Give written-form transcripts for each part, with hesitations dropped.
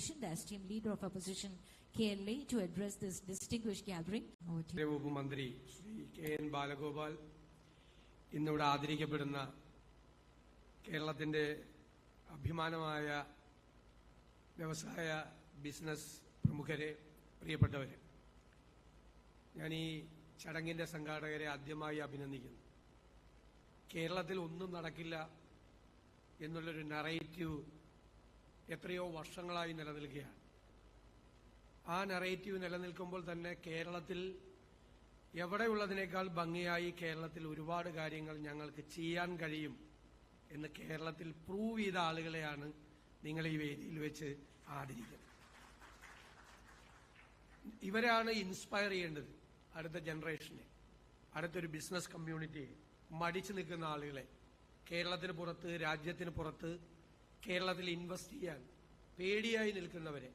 opposition, the esteemed leader of opposition, KLA, to address this distinguished gathering. ഉപമന്ത്രി Shri KN Balagopal ഇന്നിവിടെ ആദരിക്കപ്പെടുന്ന കേരളത്തിന്റെ അഭിമാനമായ വ്യവസായ business പ്രമുഖരെ, പ്രിയപ്പെട്ടവരെ, ഞാൻ ഈ ചടങ്ങിന്റെ സംഘാടകരെ ആദ്യമായി അഭിനന്ദിക്കുന്നു. കേരളത്തിൽ ഒന്നും നടക്കില്ല എന്നുള്ളൊരു നറേറ്റീവ് എത്രയോ വർഷങ്ങളായി നിലനിൽക്കുകയാണ്. ആ നറേറ്റീവ് നിലനിൽക്കുമ്പോൾ തന്നെ കേരളത്തിൽ എവിടെയുള്ളതിനേക്കാൾ ഭംഗിയായി കേരളത്തിൽ ഒരുപാട് കാര്യങ്ങൾ ഞങ്ങൾക്ക് ചെയ്യാൻ കഴിയും എന്ന് കേരളത്തിൽ പ്രൂവ് ചെയ്ത ആളുകളെയാണ് നിങ്ങൾ ഈ വേദിയിൽ വെച്ച് ആദരിക്കുന്നത്. ഇവരാണ് ഇൻസ്പയർ ചെയ്യേണ്ടത് അടുത്ത ജനറേഷനെ, അടുത്തൊരു ബിസിനസ് കമ്മ്യൂണിറ്റിയെ, മടിച്ചു നിൽക്കുന്ന ആളുകളെ, കേരളത്തിന് പുറത്ത്, രാജ്യത്തിന് പുറത്ത് കേരളത്തിൽ ഇൻവെസ്റ്റ് ചെയ്യാൻ പേടിയായി നിൽക്കുന്നവരെ,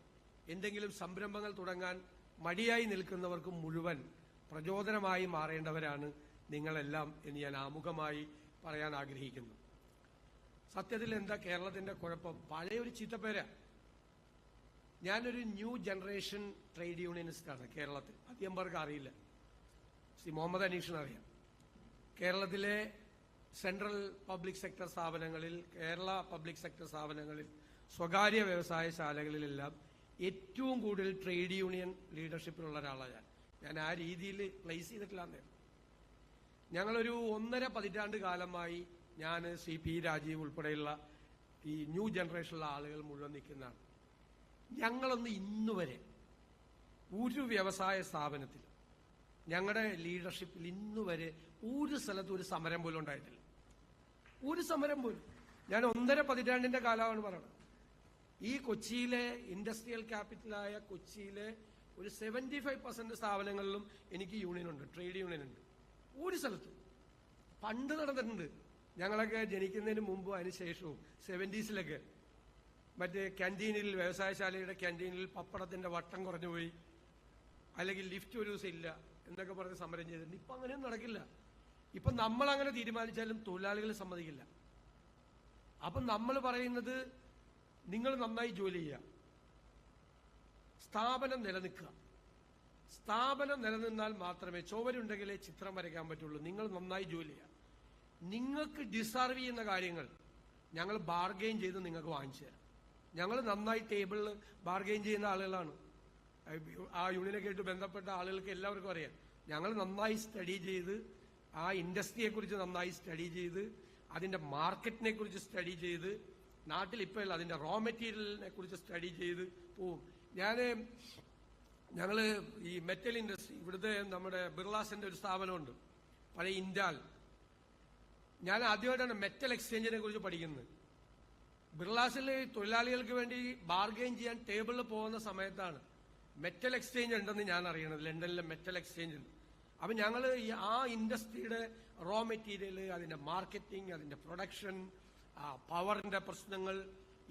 എന്തെങ്കിലും സംരംഭങ്ങൾ തുടങ്ങാൻ മടിയായി നിൽക്കുന്നവർക്ക് മുഴുവൻ പ്രചോദനമായി മാറേണ്ടവരാണ് നിങ്ങളെല്ലാം എന്ന് ഞാൻ ആമുഖമായി പറയാൻ ആഗ്രഹിക്കുന്നു. സത്യത്തിൽ എന്താ കേരളത്തിന്റെ കുഴപ്പം? പഴയൊരു ചീത്തപ്പേരാ. ഞാനൊരു ന്യൂ ജനറേഷൻ ട്രേഡ് യൂണിയനിസ്റ്റാണ് കേരളത്തിൽ. അധികം പേർക്ക് അറിയില്ല. ശ്രീ മുഹമ്മദ് അനീഷിന് അറിയാം. കേരളത്തിലെ സെൻട്രൽ പബ്ലിക് സെക്ടർ സ്ഥാപനങ്ങളിൽ, കേരള പബ്ലിക് സെക്ടർ സ്ഥാപനങ്ങളിൽ, സ്വകാര്യ വ്യവസായശാലകളിലെല്ലാം ഏറ്റവും കൂടുതൽ ട്രേഡ് യൂണിയൻ ലീഡർഷിപ്പിലുള്ള ഒരാളാണ് ഞാൻ ആ രീതിയിൽ പ്ലേസ് ചെയ്തിട്ടില്ലാന്നേ. ഞങ്ങളൊരു 1.5 പതിറ്റാണ്ട് കാലമായി ഞാൻ CP രാജീവ് ഉൾപ്പെടെയുള്ള ഈ ന്യൂ ജനറേഷനിലുള്ള ആളുകൾ മുഴുവൻ നിൽക്കുന്നതാണ്. ഞങ്ങളൊന്ന് ഇന്നുവരെ ഒരു വ്യവസായ സ്ഥാപനത്തിൽ, ഞങ്ങളുടെ ലീഡർഷിപ്പിൽ ഇന്നുവരെ ഒരു സ്ഥലത്ത് ഒരു സമരം പോലും ഉണ്ടായിട്ടില്ല. ഒരു സമരം പോലും. ഞാൻ 1.5 പതിറ്റാണ്ടിന്റെ കാലമാണ് പറയുന്നത്. ഈ കൊച്ചിയിലെ ഇൻഡസ്ട്രിയൽ ക്യാപിറ്റലായ കൊച്ചിയിലെ ഒരു 75% സ്ഥാപനങ്ങളിലും എനിക്ക് യൂണിയനുണ്ട്, ട്രേഡ് യൂണിയൻ ഉണ്ട്. ഒരു സ്ഥലത്തും പണ്ട് നടന്നിട്ടുണ്ട്. ഞങ്ങളൊക്കെ ജനിക്കുന്നതിന് മുമ്പും അതിനുശേഷവും 70s മറ്റേ ക്യാൻറ്റീനിൽ, വ്യവസായശാലയുടെ ക്യാൻറ്റീനിൽ പപ്പടത്തിന്റെ വട്ടം കുറഞ്ഞുപോയി, അല്ലെങ്കിൽ ലിഫ്റ്റ് ഒരു ദിവസം ഇല്ല എന്നൊക്കെ പറഞ്ഞ് സമരം ചെയ്തിട്ടുണ്ട്. ഇപ്പൊ അങ്ങനെയൊന്നും നടക്കില്ല. ഇപ്പൊ നമ്മൾ അങ്ങനെ തീരുമാനിച്ചാലും തൊഴിലാളികൾ സമ്മതിക്കില്ല. അപ്പൊ നമ്മൾ പറയുന്നത്, നിങ്ങൾ നന്നായി ജോലി ചെയ്യുക, സ്ഥാപനം നിലനിൽക്കുക. സ്ഥാപനം നിലനിന്നാൽ മാത്രമേ, ചുവരുണ്ടെങ്കിലേ ചിത്രം വരയ്ക്കാൻ പറ്റുള്ളൂ. നിങ്ങൾ നന്നായി ജോലി ചെയ്യുക. നിങ്ങൾക്ക് ഡിസർവ് ചെയ്യുന്ന കാര്യങ്ങൾ ഞങ്ങൾ ബാർഗെയിൻ ചെയ്ത് നിങ്ങൾക്ക് വാങ്ങിച്ചു തരാം. ഞങ്ങൾ നന്നായി ടേബിളിൽ ബാർഗെയിൻ ചെയ്യുന്ന ആളുകളാണ്. ആ യൂണിയനൊക്കെ ആയിട്ട് ബന്ധപ്പെട്ട ആളുകൾക്ക് എല്ലാവർക്കും അറിയാം. ഞങ്ങൾ നന്നായി സ്റ്റഡി ചെയ്ത്, ആ ഇൻഡസ്ട്രിയെ കുറിച്ച് നന്നായി സ്റ്റഡി ചെയ്ത്, അതിന്റെ മാർക്കറ്റിനെ കുറിച്ച് സ്റ്റഡി ചെയ്ത്, നാട്ടിൽ ഇപ്പോൾ അതിന്റെ റോ മെറ്റീരിയലിനെ കുറിച്ച് സ്റ്റഡി ചെയ്ത് പോവും. ഞങ്ങള് ഈ മെറ്റൽ ഇൻഡസ്ട്രി, ഇവിടുത്തെ നമ്മുടെ ബിർളാസിന്റെ ഒരു സ്ഥാപനമുണ്ട്, പഴയ ഇൻഡാൽ. ഞാൻ ആദ്യമായിട്ടാണ് മെറ്റൽ എക്സ്ചേഞ്ചിനെ കുറിച്ച് പഠിക്കുന്നത്. ബിർളാസിൽ തൊഴിലാളികൾക്ക് വേണ്ടി ബാർഗെയിൻ ചെയ്യാൻ ടേബിളിൽ പോകുന്ന സമയത്താണ് മെറ്റൽ എക്സ്ചേഞ്ച് ഉണ്ടെന്ന് ഞാൻ അറിയണത്, ലണ്ടനിലെ മെറ്റൽ എക്സ്ചേഞ്ചിൽ. അപ്പൊ ഞങ്ങൾ ആ ഇൻഡസ്ട്രിയുടെ റോ മെറ്റീരിയൽ, അതിന്റെ മാർക്കറ്റിംഗ്, അതിന്റെ പ്രൊഡക്ഷൻ, പവറിന്റെ പ്രശ്നങ്ങൾ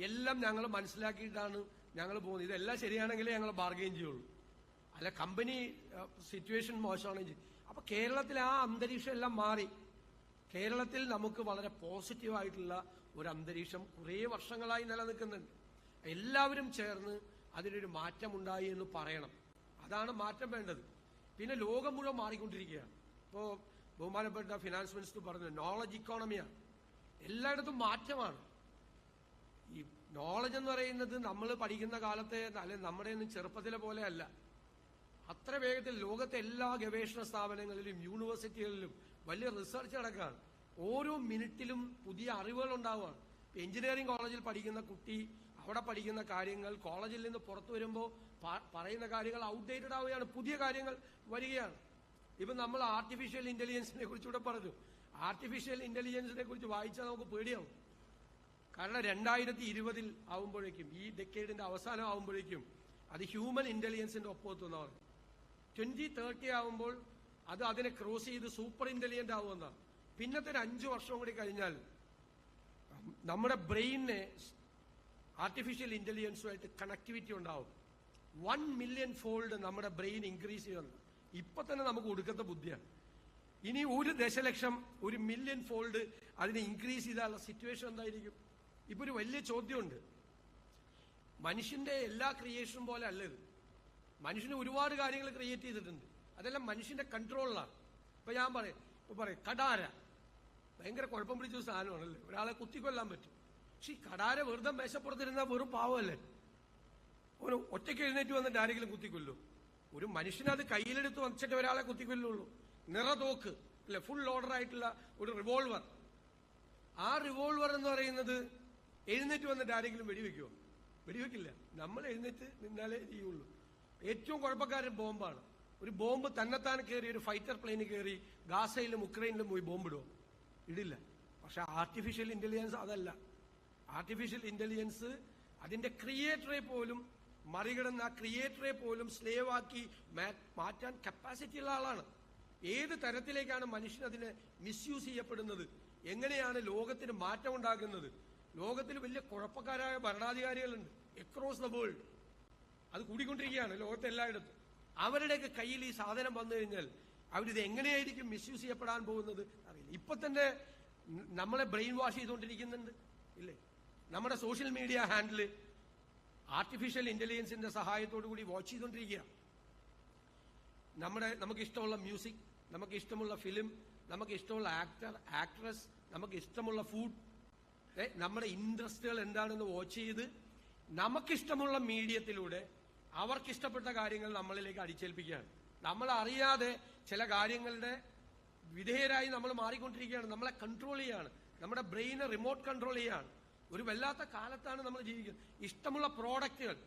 എല്ലാം ഞങ്ങൾ മനസ്സിലാക്കിയിട്ടാണ് ഞങ്ങൾ പോകുന്നത്. ഇതെല്ലാം ശരിയാണെങ്കിലേ ഞങ്ങൾ ബാർഗെയിൻ ചെയ്യുള്ളൂ, അല്ല കമ്പനി സിറ്റുവേഷൻ മോശമാണെങ്കിൽ. അപ്പൊ കേരളത്തിൽ ആ അന്തരീക്ഷം എല്ലാം മാറി. കേരളത്തിൽ നമുക്ക് വളരെ പോസിറ്റീവായിട്ടുള്ള ഒരു അന്തരീക്ഷം കുറേ വർഷങ്ങളായി നിലനിൽക്കുന്നുണ്ട്. എല്ലാവരും ചേർന്ന് അതിനൊരു മാറ്റമുണ്ടായി എന്ന് പറയണം. അതാണ് മാറ്റം വേണ്ടത്. പിന്നെ ലോകം മുഴുവൻ മാറിക്കൊണ്ടിരിക്കുകയാണ്. ഇപ്പോൾ ബഹുമാനപ്പെട്ട ഫിനാൻസ് മിനിസ്റ്റർ പറഞ്ഞു, നോളജ് ഇക്കോണമിയാണ്. എല്ലായിടത്തും മാറ്റമാണ്. ഈ നോളജ് എന്ന് പറയുന്നത് നമ്മൾ പഠിക്കുന്ന കാലത്തെ, അല്ലെങ്കിൽ നമ്മുടെ ഒന്നും ചെറുപ്പത്തിലെ പോലെ അല്ല. അത്ര വേഗത്തിൽ ലോകത്തെ എല്ലാ ഗവേഷണ സ്ഥാപനങ്ങളിലും യൂണിവേഴ്സിറ്റികളിലും വലിയ റിസർച്ച് നടക്കുകയാണ്. ഓരോ മിനിറ്റിലും പുതിയ അറിവുകൾ ഉണ്ടാവുകയാണ്. എഞ്ചിനീയറിംഗ് കോളേജിൽ പഠിക്കുന്ന കുട്ടി അവിടെ പഠിക്കുന്ന കാര്യങ്ങൾ കോളേജിൽ നിന്ന് പുറത്തു വരുമ്പോൾ പറയുന്ന കാര്യങ്ങൾ ഔട്ട്ഡേറ്റഡ് ആവുകയാണ്, പുതിയ കാര്യങ്ങൾ വരികയാണ്. ഇപ്പൊ നമ്മൾ ആർട്ടിഫിഷ്യൽ ഇന്റലിജൻസിനെ കുറിച്ചുകൂടെ പറഞ്ഞു. ആർട്ടിഫിഷ്യൽ ഇന്റലിജൻസിനെ കുറിച്ച് വായിച്ചാൽ നമുക്ക് പേടിയാവും. കാരണം 2020 ആവുമ്പോഴേക്കും, ഈ ഡെക്കേഡിന്റെ അവസാനം ആവുമ്പോഴേക്കും അത് ഹ്യൂമൻ ഇന്റലിജൻസിന്റെ ഒപ്പമെത്തുന്നതാണ്. 2030 ആവുമ്പോൾ അത് അതിനെ ക്രോസ് ചെയ്ത് സൂപ്പർ ഇന്റലിജന്റ് ആവുമെന്നാണ്. പിന്നത്തെ ഒരു 5 വർഷം കൂടി കഴിഞ്ഞാൽ നമ്മുടെ ബ്രെയിനിനെ ആർട്ടിഫിഷ്യൽ ഇന്റലിജൻസുമായിട്ട് കണക്ടിവിറ്റി ഉണ്ടാവും. 1 മില്യൺ ഫോൾഡ് നമ്മുടെ ബ്രെയിൻ ഇൻക്രീസ് ചെയ്യുന്നു. ഇപ്പൊ തന്നെ നമുക്ക് ഒടുക്കത്തെ ബുദ്ധിയാണ്. ഇനി 1 ദശലക്ഷം, 1 മില്യൺ ഫോൾഡ് അതിനെ ഇൻക്രീസ് ചെയ്താലുള്ള സിറ്റുവേഷൻ എന്തായിരിക്കും? ഇപ്പൊ ഒരു വലിയ ചോദ്യമുണ്ട്. മനുഷ്യന്റെ എല്ലാ ക്രിയേഷനും പോലെ അല്ല ഇത്. മനുഷ്യന് ഒരുപാട് കാര്യങ്ങൾ ക്രിയേറ്റ് ചെയ്തിട്ടുണ്ട്, അതെല്ലാം മനുഷ്യന്റെ കൺട്രോളിലാണ്. ഇപ്പൊ ഞാൻ പറയും കടാര ഭയങ്കര കുഴപ്പം പിടിച്ച സാധനമാണല്ലേ, ഒരാളെ കുത്തിക്കൊല്ലാൻ പറ്റും. പക്ഷെ ഈ കടാര വെറുതെ മേശപ്പുറത്തിരുന്ന വെറും പാവമല്ലേ, ഒരു ഒറ്റയ്ക്ക് എഴുന്നേറ്റ് വന്നിട്ട് ആരെങ്കിലും കുത്തിക്കൊല്ലു? ഒരു മനുഷ്യനത് കയ്യിലെടുത്ത് വച്ചിട്ട് ഒരാളെ കുത്തിക്കൊല്ലുള്ളൂ. നിറതോക്ക് അല്ലെ, ഫുൾ ഓർഡർ ആയിട്ടുള്ള ഒരു റിവോൾവർ. ആ റിവോൾവർ എന്ന് പറയുന്നത് എഴുന്നേറ്റ് വന്നിട്ട് ആരെങ്കിലും വെടിവെക്കുമോ? വെടിവെക്കില്ല. നമ്മൾ എഴുന്നേറ്റ് നിന്നാലേ ചെയ്യുള്ളൂ. ഏറ്റവും കുഴപ്പക്കാരൻ ബോംബാണ്. ഒരു ബോംബ് തന്നെത്താൻ കയറി ഒരു ഫൈറ്റർ പ്ലെയിന് കയറി ഗാസയിലും ഉക്രൈനിലും പോയി ബോംബിടുമോ? ഇടില്ല. പക്ഷെ ആർട്ടിഫിഷ്യൽ ഇന്റലിജൻസ് അതല്ല. ആർട്ടിഫിഷ്യൽ ഇന്റലിജൻസ് അതിന്റെ ക്രിയേറ്ററെ പോലും മറികടന്ന്, ആ ക്രിയേറ്ററെ പോലും സ്ലേവാക്കി മാറ്റാൻ കപ്പാസിറ്റി ഉള്ള ആളാണ്. ഏത് തരത്തിലേക്കാണ് മനുഷ്യൻ അതിനെ മിസ്യൂസ് ചെയ്യപ്പെടുന്നത്, എങ്ങനെയാണ് ലോകത്തിന് മാറ്റം ഉണ്ടാകുന്നത്? ലോകത്തിൽ വലിയ കുഴപ്പക്കാരായ ഭരണാധികാരികളുണ്ട് അക്രോസ് ദ വേൾഡ്. അത് കൂടിക്കൊണ്ടിരിക്കുകയാണ് ലോകത്തെ എല്ലായിടത്തും. അവരുടെയൊക്കെ കയ്യിൽ ഈ സാധനം വന്നു കഴിഞ്ഞാൽ അവരിത് എങ്ങനെയായിരിക്കും മിസ്യൂസ് ചെയ്യപ്പെടാൻ പോകുന്നത് അറിയില്ല. ഇപ്പൊ തന്നെ നമ്മളെ ബ്രെയിൻ വാഷ് ചെയ്തുകൊണ്ടിരിക്കുന്നുണ്ട് ഇല്ലേ? നമ്മുടെ സോഷ്യൽ മീഡിയ ഹാൻഡില് ആർട്ടിഫിഷ്യൽ ഇന്റലിജൻസിന്റെ സഹായത്തോടു കൂടി വാച്ച് ചെയ്തുകൊണ്ടിരിക്കുക. നമുക്ക് ഇഷ്ടമുള്ള മ്യൂസിക്, നമുക്ക് ഇഷ്ടമുള്ള ഫിലിം, നമുക്ക് ഇഷ്ടമുള്ള ആക്ടർ, ആക്ട്രസ്, നമുക്ക് ഇഷ്ടമുള്ള ഫുഡ്, നമ്മുടെ ഇൻട്രസ്റ്റുകൾ എന്താണെന്ന് വാച്ച് ചെയ്ത് നമുക്കിഷ്ടമുള്ള മീഡിയത്തിലൂടെ അവർക്കിഷ്ടപ്പെട്ട കാര്യങ്ങൾ നമ്മളിലേക്ക് അടിച്ചേൽപ്പിക്കുകയാണ്. നമ്മൾ അറിയാതെ ചില കാര്യങ്ങളുടെ വിധേയരായി നമ്മൾ മാറിക്കൊണ്ടിരിക്കുകയാണ്. നമ്മളെ കൺട്രോൾ ചെയ്യാണ്, നമ്മുടെ ബ്രെയിനെ റിമോട്ട് കൺട്രോൾ ചെയ്യാണ്. ഒരു വല്ലാത്ത കാലത്താണ് നമ്മൾ ജീവിക്കുന്നത്. ഇഷ്ടമുള്ള പ്രോഡക്റ്റുകൾ,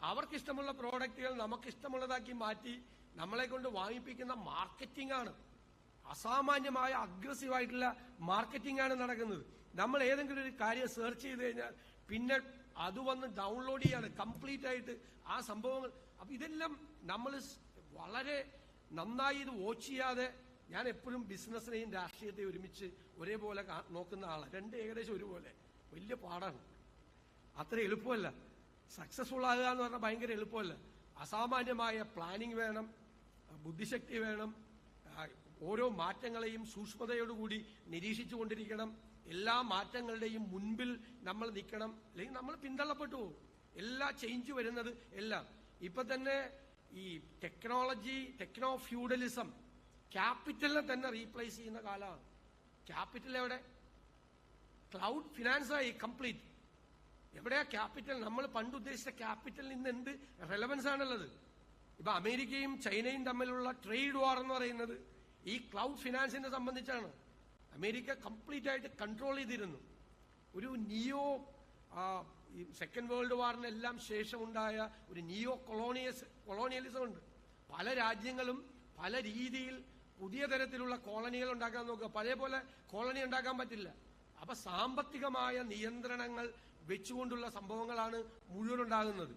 അവർക്കിഷ്ടമുള്ള പ്രോഡക്റ്റുകൾ നമുക്കിഷ്ടമുള്ളതാക്കി മാറ്റി നമ്മളെ കൊണ്ട് വാങ്ങിപ്പിക്കുന്ന മാർക്കറ്റിംഗ് ആണ്. അസാമാന്യമായ അഗ്രസീവായിട്ടുള്ള മാർക്കറ്റിംഗ് ആണ് നടക്കുന്നത്. നമ്മൾ ഏതെങ്കിലും ഒരു കാര്യം സെർച്ച് ചെയ്ത് കഴിഞ്ഞാൽ പിന്നെ അത് വന്ന് ഡൗൺലോഡ് ചെയ്യാണ് കംപ്ലീറ്റ് ആയിട്ട് ആ സംഭവങ്ങൾ. അപ്പൊ ഇതെല്ലാം നമ്മൾ വളരെ നന്നായി ഇത് വാച്ച് ചെയ്യാതെ, ഞാൻ എപ്പോഴും ബിസിനസ്സിനെയും രാഷ്ട്രീയത്തെയും ഒരുമിച്ച് ഒരേപോലെ നോക്കുന്ന ആളാണ്. രണ്ട് ഏകദേശം ഒരുപോലെ. വലിയ പാടാണ്, അത്ര എളുപ്പമല്ല. സക്സസ്ഫുൾ ആകുക എന്ന് പറഞ്ഞാൽ ഭയങ്കര എളുപ്പമല്ല. അസാമാന്യമായ പ്ലാനിങ് വേണം, ബുദ്ധിശക്തി വേണം, ഓരോ മാറ്റങ്ങളെയും സൂക്ഷ്മതയോടുകൂടി നിരീക്ഷിച്ചു കൊണ്ടിരിക്കണം. എല്ലാ മാറ്റങ്ങളുടെയും മുൻപിൽ നമ്മൾ നിൽക്കണം, അല്ലെങ്കിൽ നമ്മൾ പിന്തള്ളപ്പെട്ടു പോകും. എല്ലാ ചേഞ്ച് വരുന്നത് എല്ലാം ഇപ്പൊ തന്നെ ഈ ടെക്നോ ഫ്യൂഡലിസം ക്യാപിറ്റലിനെ തന്നെ റീപ്ലേസ് ചെയ്യുന്ന കാലമാണ്. ക്യാപിറ്റൽ എവിടെ? ക്ലൗഡ് ഫിനാൻസായി കംപ്ലീറ്റ്. എവിടെയാ ക്യാപിറ്റൽ? നമ്മൾ പണ്ട് ഉദ്ദേശിച്ച ക്യാപിറ്റലിൽ നിന്ന് എന്ത് റെലവൻസ് ആണുള്ളത്? ഇപ്പൊ അമേരിക്കയും ചൈനയും തമ്മിലുള്ള ട്രേഡ് വാർ എന്ന് പറയുന്നത് ഈ ക്ലൗഡ് ഫിനാൻസിനെ സംബന്ധിച്ചാണ്. അമേരിക്ക കംപ്ലീറ്റ് ആയിട്ട് കൺട്രോൾ ചെയ്തിരുന്നു. ഒരു സെക്കൻഡ് വേൾഡ് വാറിനെല്ലാം ശേഷമുണ്ടായ ഒരു കൊളോണിയലിസം ഉണ്ട്. പല രാജ്യങ്ങളും പല രീതിയിൽ പുതിയ തരത്തിലുള്ള കോളനികൾ ഉണ്ടാക്കാൻ നോക്കുക. പഴയ പോലെ കോളനി ഉണ്ടാക്കാൻ പറ്റില്ല. അപ്പൊ സാമ്പത്തികമായ നിയന്ത്രണങ്ങൾ വെച്ചുകൊണ്ടുള്ള സംഭവങ്ങളാണ് മുഴുവൻ ഉണ്ടാകുന്നത്.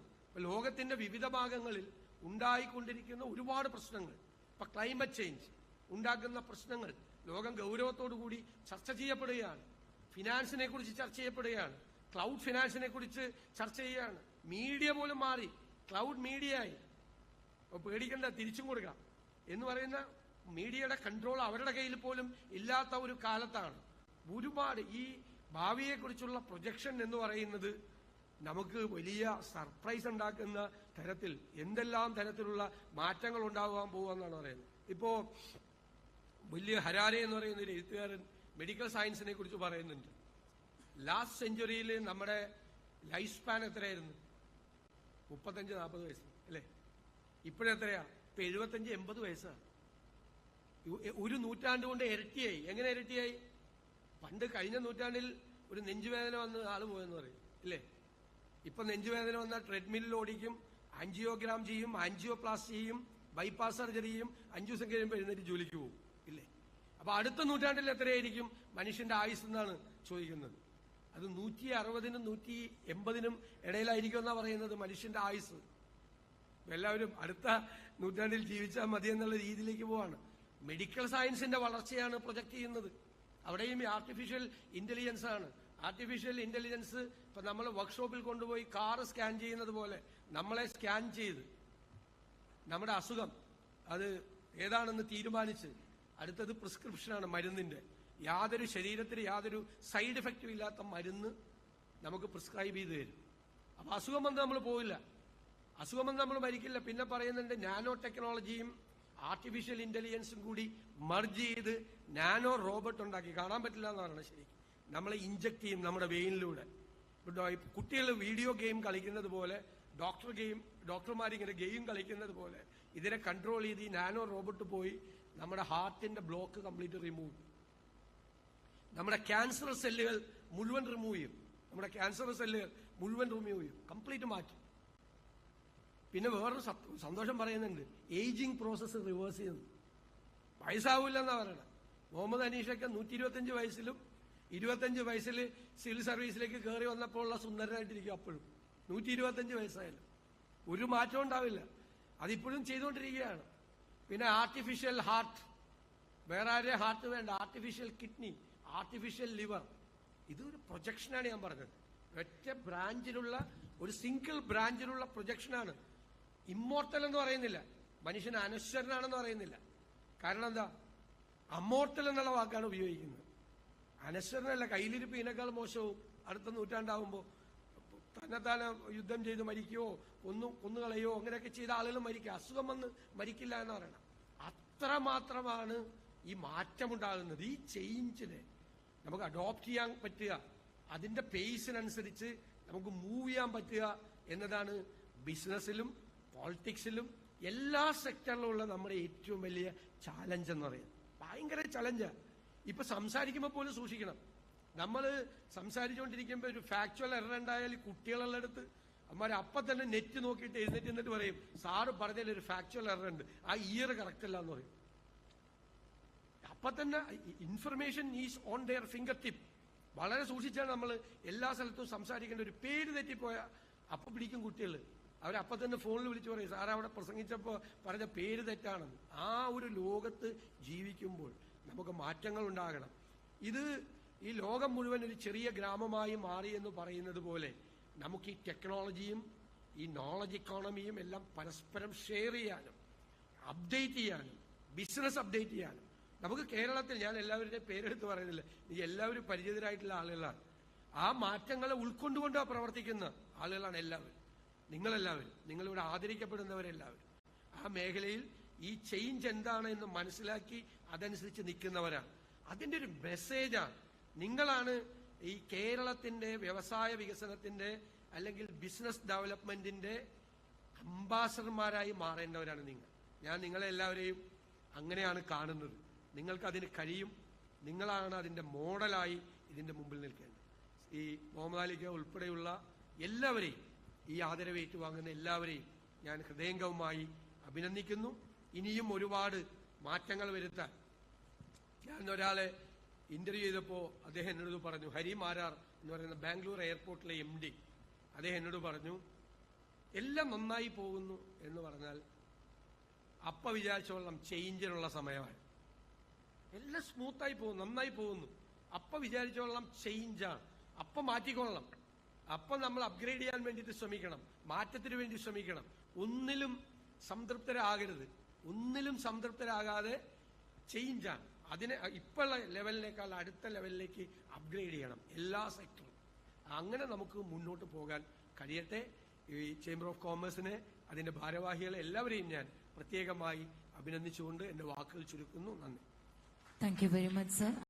ലോകത്തിന്റെ വിവിധ ഭാഗങ്ങളിൽ ഉണ്ടായിക്കൊണ്ടിരിക്കുന്ന ഒരുപാട് പ്രശ്നങ്ങൾ, ഇപ്പൊ ക്ലൈമറ്റ് ചേഞ്ച് ഉണ്ടാക്കുന്ന പ്രശ്നങ്ങൾ ലോകം ഗൗരവത്തോടു കൂടി ചർച്ച ചെയ്യപ്പെടുകയാണ്. ഫിനാൻസിനെ കുറിച്ച് ചർച്ച ചെയ്യപ്പെടുകയാണ്. ക്ലൗഡ് ഫിനാൻസിനെ കുറിച്ച് ചർച്ച ചെയ്യുകയാണ്. മീഡിയ പോലും മാറി, ക്ലൗഡ് മീഡിയയായി. അപ്പൊ പേടിക്കണ്ട, തിരിച്ചും കൊടുക്കാം എന്ന് പറയുന്ന മീഡിയയുടെ കൺട്രോൾ അവരുടെ കയ്യിൽ പോലും ഇല്ലാത്ത ഒരു കാലത്താണ്. ഒരുപാട് ഈ ഭാവിയെക്കുറിച്ചുള്ള പ്രൊജക്ഷൻ എന്ന് പറയുന്നത് നമുക്ക് വലിയ സർപ്രൈസ് ഉണ്ടാക്കുന്ന തരത്തിൽ എന്തെല്ലാം തരത്തിലുള്ള മാറ്റങ്ങൾ ഉണ്ടാകാൻ പോകുമെന്നാണ് പറയുന്നത്. ഇപ്പോ വലിയ ഹരാരെ എന്ന് പറയുന്ന ഒരു എഴുത്തുകാരൻ മെഡിക്കൽ സയൻസിനെ കുറിച്ച് പറയുന്നുണ്ട്. ലാസ്റ്റ് സെഞ്ചുറിയിൽ നമ്മുടെ ലൈഫ് സ്പാൻ എത്രയായിരുന്നു? 35-40 വയസ്സ് അല്ലേ? ഇപ്പോഴെത്രയാ? ഇപ്പൊ 75-80 വയസ്സാണ്. ഒരു നൂറ്റാണ്ട് കൊണ്ട് ഇരട്ടിയായി. എങ്ങനെ ഇരട്ടിയായി? പണ്ട് കഴിഞ്ഞ നൂറ്റാണ്ടിൽ ഒരു നെഞ്ചുവേദന വന്ന് ആള് പോയെന്ന് പറയും ഇല്ലേ? ഇപ്പൊ നെഞ്ചുവേദന വന്നാൽ ട്രെഡ്മില്ലിൽ ഓടിക്കും, ആൻജിയോഗ്രാം ചെയ്യും, ആൻജിയോപ്ലാസ്റ്റി ചെയ്യും, ബൈപ്പാസ് സർജറി ചെയ്യും, 5 ദിവസം കഴിയുമ്പോൾ എഴുന്നേറ്റ് ജോലിക്ക് പോകും ഇല്ലേ? അപ്പൊ അടുത്ത നൂറ്റാണ്ടിൽ എത്രയായിരിക്കും മനുഷ്യന്റെ ആയുസ് എന്നാണ് ചോദിക്കുന്നത്. അത് 160-നും 180-നും ഇടയിലായിരിക്കും എന്നാ പറയുന്നത് മനുഷ്യന്റെ ആയുസ്. എല്ലാവരും അടുത്ത നൂറ്റാണ്ടിൽ ജീവിച്ചാൽ മതി എന്നുള്ള രീതിയിലേക്ക് പോവാണ്. മെഡിക്കൽ സയൻസിന്റെ വളർച്ചയാണ് പ്രൊജക്ട് ചെയ്യുന്നത്. അവിടെയും ആർട്ടിഫിഷ്യൽ ഇന്റലിജൻസ് ആണ്. ആർട്ടിഫിഷ്യൽ ഇന്റലിജൻസ് ഇപ്പൊ നമ്മൾ വർക്ക്ഷോപ്പിൽ കൊണ്ടുപോയി കാറ് സ്കാൻ ചെയ്യുന്നത് പോലെ നമ്മളെ സ്കാൻ ചെയ്ത് നമ്മുടെ അസുഖം അത് ഏതാണെന്ന് തീരുമാനിച്ച് അടുത്തത് പ്രിസ്ക്രിപ്ഷനാണ് മരുന്നിന്റെ. ശരീരത്തിന് യാതൊരു സൈഡ് എഫക്റ്റും ഇല്ലാത്ത മരുന്ന് നമുക്ക് പ്രിസ്ക്രൈബ് ചെയ്ത് തരും. അപ്പൊ അസുഖം വന്ന് നമ്മൾ പോയില്ല, അസുഖം വന്ന് നമ്മൾ മരിക്കില്ല. പിന്നെ പറയുന്നുണ്ട് നാനോ ടെക്നോളജിയും ആർട്ടിഫിഷ്യൽ ഇന്റലിജൻസും കൂടി മർജ് ചെയ്ത് നാനോ റോബോട്ട് ഉണ്ടാക്കി. കാണാൻ പറ്റില്ല എന്ന് പറയണത് ശരി. നമ്മളെ ഇഞ്ചക്ട് ചെയ്യും നമ്മുടെ വെയിനിലൂടെ. കുട്ടികൾ വീഡിയോ ഗെയിം കളിക്കുന്നത് പോലെ ഡോക്ടർമാരിങ്ങനെ ഗെയിം കളിക്കുന്നത് പോലെ ഇതിനെ കൺട്രോൾ ചെയ്ത് ഈ നാനോ റോബോട്ട് പോയി നമ്മുടെ ഹാർട്ടിന്റെ ബ്ലോക്ക് കംപ്ലീറ്റ് റിമൂവ്, നമ്മുടെ ക്യാൻസർ സെല്ലുകൾ മുഴുവൻ റിമൂവ് ചെയ്യും, നമ്മുടെ ക്യാൻസർ സെല്ലുകൾ മുഴുവൻ റിമൂവ് ചെയ്യും, കംപ്ലീറ്റ് മാറ്റും. പിന്നെ വേറൊരു സന്തോഷം പറയുന്നുണ്ട്, ഏജിങ് പ്രോസസ്സ് റിവേഴ്സ് ചെയ്യുന്നു. വയസ്സാവില്ല എന്നാ പറയണത്. മുഹമ്മദ് അനീഷൊക്കെ 125 വയസ്സിലും 25 വയസ്സിൽ സിവിൽ സർവീസിലേക്ക് കയറി വന്നപ്പോൾ ഉള്ള സുന്ദരനായിട്ടിരിക്കും. അപ്പോഴും 125 വയസ്സായാലും ഒരു മാറ്റം ഉണ്ടാവില്ല. അതിപ്പോഴും ചെയ്തുകൊണ്ടിരിക്കുകയാണ്. പിന്നെ ആർട്ടിഫിഷ്യൽ ഹാർട്ട്, വേറെ ആരെയും ഹാർട്ട് വേണ്ട, ആർട്ടിഫിഷ്യൽ കിഡ്നി, ആർട്ടിഫിഷ്യൽ ലിവർ. ഇതൊരു പ്രൊജക്ഷനാണ് ഞാൻ പറഞ്ഞത്. ഒറ്റ ബ്രാഞ്ചിലുള്ള, ഒരു സിംഗിൾ ബ്രാഞ്ചിലുള്ള പ്രൊജക്ഷനാണ്. ഇമ്മോർട്ടൽ എന്ന് പറയുന്നില്ല, മനുഷ്യൻ അനശ്വരനാണെന്ന് പറയുന്നില്ല. കാരണം എന്താ, അമ്മോർട്ടൽ എന്നുള്ള വാക്കാണ് ഉപയോഗിക്കുന്നത്. അനശ്വരനല്ല, കയ്യിലിരിപ്പ് ഇതിനേക്കാൾ മോശവും. അടുത്ത നൂറ്റാണ്ടാവുമ്പോൾ തന്നെത്താനെ യുദ്ധം ചെയ്ത് മരിക്കുകയോ കൊന്നുകളയോ അങ്ങനെയൊക്കെ ചെയ്ത ആളുകൾ മരിക്കുക, അസുഖം വന്ന് മരിക്കില്ല എന്ന് പറയണം. അത്രമാത്രമാണ് ഈ മാറ്റമുണ്ടാകുന്നത്. ഈ ചേഞ്ചിനെ നമുക്ക് അഡോപ്റ്റ് ചെയ്യാൻ പറ്റുക, അതിന്റെ പേസിനനുസരിച്ച് നമുക്ക് മൂവ് ചെയ്യാൻ പറ്റുക എന്നതാണ് ബിസിനസ്സിലും പോളിറ്റിക്സിലും എല്ലാ സെക്ടറിലുമുള്ള നമ്മുടെ ഏറ്റവും വലിയ ചാലഞ്ച് എന്ന് പറയുന്നത്. ഭയങ്കര ചലഞ്ചാണ്. ഇപ്പൊ സംസാരിക്കുമ്പോൾ പോലും സൂക്ഷിക്കണം. നമ്മൾ സംസാരിച്ചുകൊണ്ടിരിക്കുമ്പോൾ ഒരു ഫാക്ച്വൽ എറർ ഉണ്ടായാൽ കുട്ടികളുടെ അടുത്ത് അമ്മമാരെ അപ്പം തന്നെ നെറ്റ് നോക്കിയിട്ട് എഴുന്നേറ്റ് പറയും, സാറ് പറഞ്ഞതിൽ ഒരു ഫാക്ച്വൽ എറർ ഉണ്ട്, ആ ഇയർ കറക്റ്റ് അല്ല എന്ന് പറയും. അപ്പൊ തന്നെ information is on their finger tip. വളരെ സൂക്ഷിച്ചാണ് നമ്മൾ എല്ലാ സ്ഥലത്തും സംസാരിക്കേണ്ട. ഒരു പേര് തെറ്റിപ്പോയാൽ അപ്പൊ പിടിക്കും കുട്ടികൾ. അവരപ്പം തന്നെ ഫോണിൽ വിളിച്ചു പറയും, സാറ് അവിടെ പ്രസംഗിച്ചപ്പോൾ പറഞ്ഞ പേര് തെറ്റാണെന്ന്. ആ ഒരു ലോകത്ത് ജീവിക്കുമ്പോൾ നമുക്ക് മാറ്റങ്ങൾ ഉണ്ടാകണം. ഈ ലോകം മുഴുവൻ ഒരു ചെറിയ ഗ്രാമമായി മാറി എന്ന് പറയുന്നത് പോലെ നമുക്ക് ഈ ടെക്നോളജിയും ഈ നോളജ് ഇക്കോണമിയും എല്ലാം പരസ്പരം ഷെയർ ചെയ്യാനും അപ്ഡേറ്റ് ചെയ്യാനും ബിസിനസ് അപ്ഡേറ്റ് ചെയ്യാനും നമുക്ക് കേരളത്തിൽ, ഞാൻ എല്ലാവരുടെയും പേരെടുത്ത് പറയുന്നില്ല, ഈ എല്ലാവരും പരിചിതരായിട്ടുള്ള ആളുകളാണ്. ആ മാറ്റങ്ങളെ ഉൾക്കൊണ്ടുകൊണ്ടാണ് പ്രവർത്തിക്കുന്ന ആളുകളാണ് എല്ലാവരും. നിങ്ങളെല്ലാവരും, നിങ്ങളിവിടെ ആദരിക്കപ്പെടുന്നവരെല്ലാവരും ആ മേഖലയിൽ ഈ ചേഞ്ച് എന്താണ് എന്ന് മനസ്സിലാക്കി അതനുസരിച്ച് നിൽക്കുന്നവരാണ്. അതിന്റെ ഒരു മെസ്സേജാണ്. നിങ്ങളാണ് ഈ കേരളത്തിന്റെ വ്യവസായ വികസനത്തിന്റെ അല്ലെങ്കിൽ ബിസിനസ് ഡെവലപ്മെന്റിന്റെ അംബാസഡർമാരായി മാറേണ്ടവരാണ് നിങ്ങൾ. ഞാൻ നിങ്ങളെല്ലാവരെയും അങ്ങനെയാണ് കാണുന്നത്. നിങ്ങൾക്ക് അതിന് കഴിയും. നിങ്ങളാണ് അതിന്റെ മോഡലായി ഇതിന്റെ മുമ്പിൽ നിൽക്കേണ്ടത്. ഈ മുഹമ്മദ് അലിക്ക് ഉൾപ്പെടെയുള്ള എല്ലാവരെയും, ഈ ആദരവ് ഏറ്റുവാങ്ങുന്ന എല്ലാവരെയും ഞാൻ ഹൃദയംഗമമായി അഭിനന്ദിക്കുന്നു. ഇനിയും ഒരുപാട് മാറ്റങ്ങൾ വരുത്താൻ. ഞാൻ ഒരാളെ ഇന്റർവ്യൂ ചെയ്തപ്പോൾ അദ്ദേഹം എന്നോട് പറഞ്ഞു, ഹരി മാരാർ എന്ന് പറയുന്ന ബാംഗ്ലൂർ എയർപോർട്ടിലെ MD, അദ്ദേഹം എന്നോട് പറഞ്ഞു, എല്ലാം നന്നായി പോകുന്നു എന്ന് പറഞ്ഞാൽ അപ്പ വിചാരിച്ചോളാം ചേഞ്ചിനുള്ള സമയമാണ്. എല്ലാം സ്മൂത്തായി പോകുന്നു, നന്നായി പോകുന്നു, അപ്പ വിചാരിച്ചോളാം ചേഞ്ചാണ്, അപ്പ മാറ്റിക്കൊള്ളണം, അപ്പം നമ്മൾ അപ്ഗ്രേഡ് ചെയ്യാൻ വേണ്ടിയിട്ട് ശ്രമിക്കണം, മാറ്റത്തിന് വേണ്ടി ശ്രമിക്കണം. ഒന്നിലും സംതൃപ്തരാകരുത്. ഒന്നിലും സംതൃപ്തരാകാതെ ചേഞ്ചാണ്. അതിനെ ഇപ്പോഴുള്ള ലെവലിനേക്കാൾ അടുത്ത ലെവലിലേക്ക് അപ്ഗ്രേഡ് ചെയ്യണം എല്ലാ സെക്ടറും. അങ്ങനെ നമുക്ക് മുന്നോട്ട് പോകാൻ കഴിയട്ടെ. ഈ ചേംബർ ഓഫ് കോമേഴ്സിനെ, അതിന്റെ ഭാരവാഹികളെ എല്ലാവരെയും ഞാൻ പ്രത്യേകമായി അഭിനന്ദിച്ചുകൊണ്ട് എന്റെ വാക്കുകൾ ചുരുക്കുന്നു. നന്ദി. Thank you very much, sir.